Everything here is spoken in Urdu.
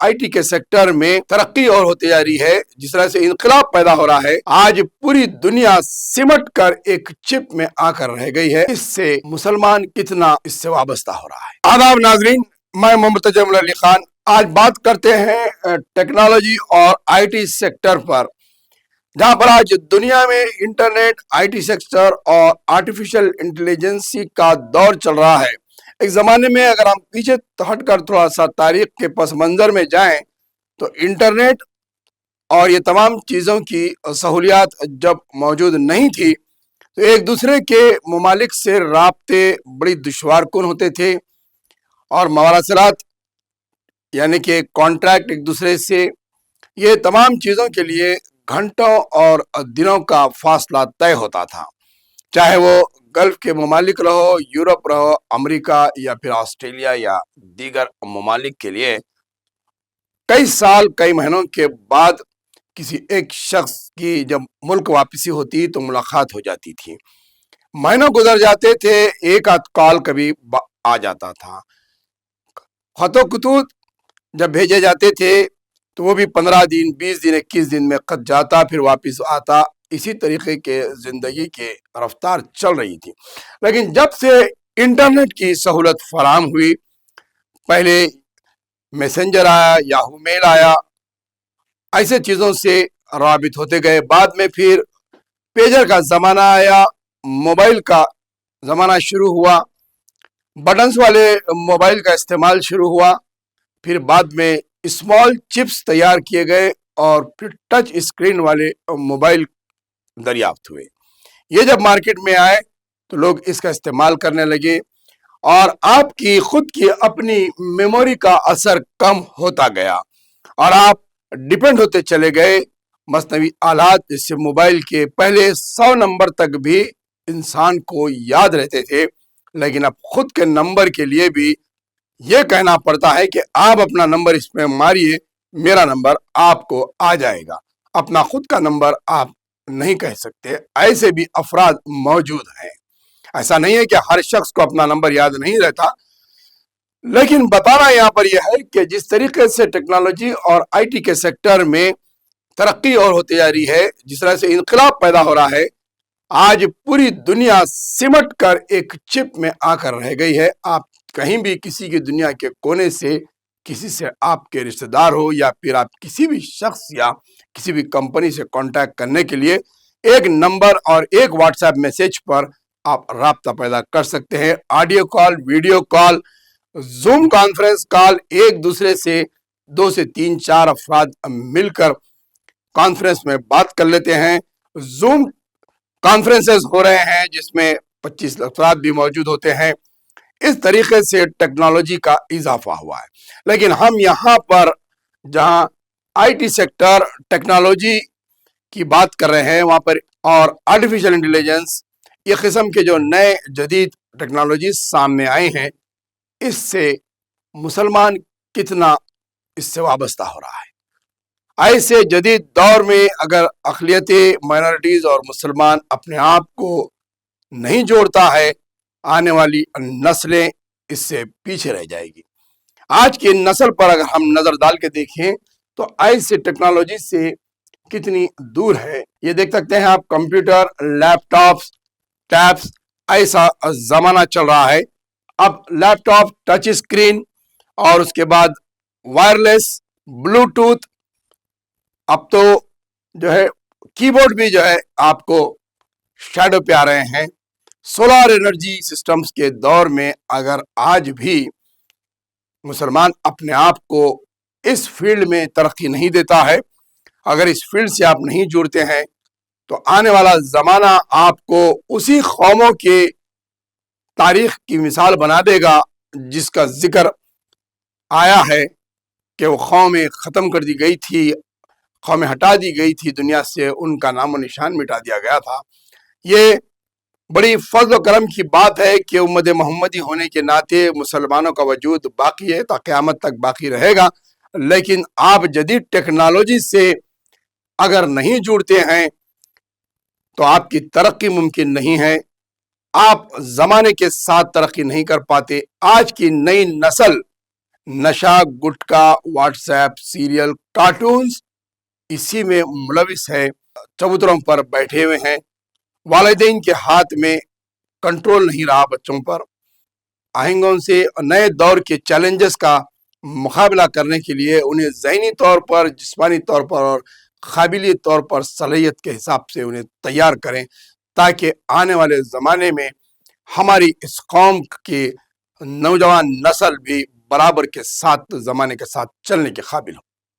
آئی ٹی کے سیکٹر میں ترقی اور ہوتی جا رہی ہے، جس طرح سے انقلاب پیدا ہو رہا ہے، آج پوری دنیا سمٹ کر ایک چپ میں آ کر رہ گئی ہے۔ اس سے مسلمان کتنا اس سے وابستہ ہو رہا ہے۔ آداب ناظرین، میں محمد تجمل علی خان آج بات کرتے ہیں ٹیکنالوجی اور آئی ٹی سیکٹر پر، جہاں پر آج دنیا میں انٹرنیٹ، آئی ٹی سیکٹر اور آرٹیفیشل انٹیلیجنسی کا دور چل رہا ہے۔ ایک زمانے میں اگر ہم پیچھے ہٹ کر تھوڑا سا تاریخ کے پس منظر میں جائیں تو انٹرنیٹ اور یہ تمام چیزوں کی سہولیات جب موجود نہیں تھی تو ایک دوسرے کے ممالک سے رابطے بڑی دشوار کن ہوتے تھے، اور مواصلات یعنی کہ کانٹریکٹ ایک دوسرے سے، یہ تمام چیزوں کے لیے گھنٹوں اور دنوں کا فاصلہ طے ہوتا تھا، چاہے وہ گلف کے ممالک رہو، یورپ رہو، امریکہ یا پھر آسٹریلیا یا دیگر ممالک کے لیے کئی سال کئی مہینوں کے بعد کسی ایک شخص کی جب ملک واپسی ہوتی تو ملاقات ہو جاتی تھی۔ مہینوں گزر جاتے تھے، ایک آدھ کال کبھی آ جاتا تھا۔ خط و خطوط جب بھیجے جاتے تھے تو وہ بھی 15 دن، 20 دن، 21 دن میں خط جاتا پھر واپس آتا۔ اسی طریقے کے زندگی کے رفتار چل رہی تھی۔ لیکن جب سے انٹرنیٹ کی سہولت فراہم ہوئی، پہلے میسنجر آیا، یاہو میل آیا، ایسے چیزوں سے رابط ہوتے گئے، بعد میں پھر پیجر کا زمانہ آیا، موبائل کا زمانہ شروع ہوا، بٹنز والے موبائل کا استعمال شروع ہوا، پھر بعد میں اسمال چپس تیار کیے گئے اور پھر ٹچ اسکرین والے موبائل دریافت ہوئے۔ یہ جب مارکیٹ میں آئے تو لوگ اس کا استعمال کرنے لگے، اور آپ کی خود کی اپنی میموری کا اثر کم ہوتا گیا، اور آپ ڈیپینڈ ہوتے چلے گئے مصنوعی آلات، جس سے موبائل کے پہلے 100 نمبر تک بھی انسان کو یاد رہتے تھے، لیکن اب خود کے نمبر کے لیے بھی یہ کہنا پڑتا ہے کہ آپ اپنا نمبر اس میں ماریے، میرا نمبر آپ کو آ جائے گا۔ اپنا خود کا نمبر آپ نہیں کہہ سکتے۔ ایسے بھی افراد موجود ہیں۔ ایسا نہیں ہے کہ ہر شخص کو اپنا نمبر یاد نہیں رہتا، لیکن بتانا یہاں پر یہ ہے کہ جس طریقے سے ٹیکنالوجی اور آئی ٹی کے سیکٹر میں ترقی اور ہوتی جا رہی ہے، جس طرح سے انقلاب پیدا ہو رہا ہے، آج پوری دنیا سمٹ کر ایک چپ میں آ کر رہ گئی ہے۔ آپ کہیں بھی کسی کی دنیا کے کونے سے کسی سے آپ کے رشتہ دار ہو، یا پھر آپ کسی بھی شخص یا کسی بھی کمپنی سے کانٹیکٹ کرنے کے لیے ایک نمبر اور ایک واٹس ایپ میسج پر آپ رابطہ پیدا کر سکتے ہیں۔ Audio call, video call, Zoom conference call, ایک دوسرے سے 2 سے 3 4 افراد مل کر کانفرنس میں بات کر لیتے ہیں۔ زوم کانفرنسز ہو رہے ہیں جس میں 25 افراد بھی موجود ہوتے ہیں۔ اس طریقے سے ٹیکنالوجی کا اضافہ ہوا ہے۔ لیکن ہم یہاں پر جہاں آئی ٹی سیکٹر ٹیکنالوجی کی بات کر رہے ہیں، وہاں پر اور آرٹیفیشل انٹیلیجنس، یہ قسم کے جو نئے جدید ٹیکنالوجیز سامنے آئے ہیں، اس سے مسلمان کتنا اس سے وابستہ ہو رہا ہے۔ ایسے جدید دور میں اگر اقلیتیں، مائنورٹیز اور مسلمان اپنے آپ کو نہیں جوڑتا ہے، آنے والی نسلیں اس سے پیچھے رہ جائے گی۔ آج کی نسل پر اگر ہم نظر ڈال کے دیکھیں تو ایسے ٹیکنالوجی سے کتنی دور ہے۔ یہ دیکھ سکتے ہیں آپ، کمپیوٹر، لیپ ٹاپس، ٹیبس، ایسا زمانہ چل رہا ہے۔ اب لیپ ٹاپ ٹچ اسکرین، اور اس کے بعد وائرلیس، بلوٹوتھ، اب تو جو ہے کی بورڈ بھی جو ہے آپ کو شیڈو پہ آ رہے ہیں۔ سولار انرجی سسٹمز کے دور میں اگر آج بھی مسلمان اپنے آپ کو اس فیلڈ میں ترقی نہیں دیتا ہے، اگر اس فیلڈ سے آپ نہیں جڑتے ہیں، تو آنے والا زمانہ آپ کو اسی قوموں کے تاریخ کی مثال بنا دے گا جس کا ذکر آیا ہے کہ وہ قومیں ختم کر دی گئی تھی، قومیں ہٹا دی گئی تھی دنیا سے، ان کا نام و نشان مٹا دیا گیا تھا۔ یہ بڑی فضل و کرم کی بات ہے کہ امت محمدی ہونے کے ناطے مسلمانوں کا وجود باقی ہے، تا قیامت تک باقی رہے گا۔ لیکن آپ جدید ٹیکنالوجی سے اگر نہیں جڑتے ہیں تو آپ کی ترقی ممکن نہیں ہے، آپ زمانے کے ساتھ ترقی نہیں کر پاتے۔ آج کی نئی نسل نشہ، گٹکا، واٹس ایپ، سیریل، کارٹونز اسی میں ملوث ہے، چبوتروں پر بیٹھے ہوئے ہیں، والدین کے ہاتھ میں کنٹرول نہیں رہا بچوں پر۔ آہنگوں سے نئے دور کے چیلنجز کا مقابلہ کرنے کے لیے انہیں ذہنی طور پر، جسمانی طور پر اور قابلی طور پر صلاحیت کے حساب سے انہیں تیار کریں، تاکہ آنے والے زمانے میں ہماری اس قوم کی نوجوان نسل بھی برابر کے ساتھ زمانے کے ساتھ چلنے کے قابل ہو۔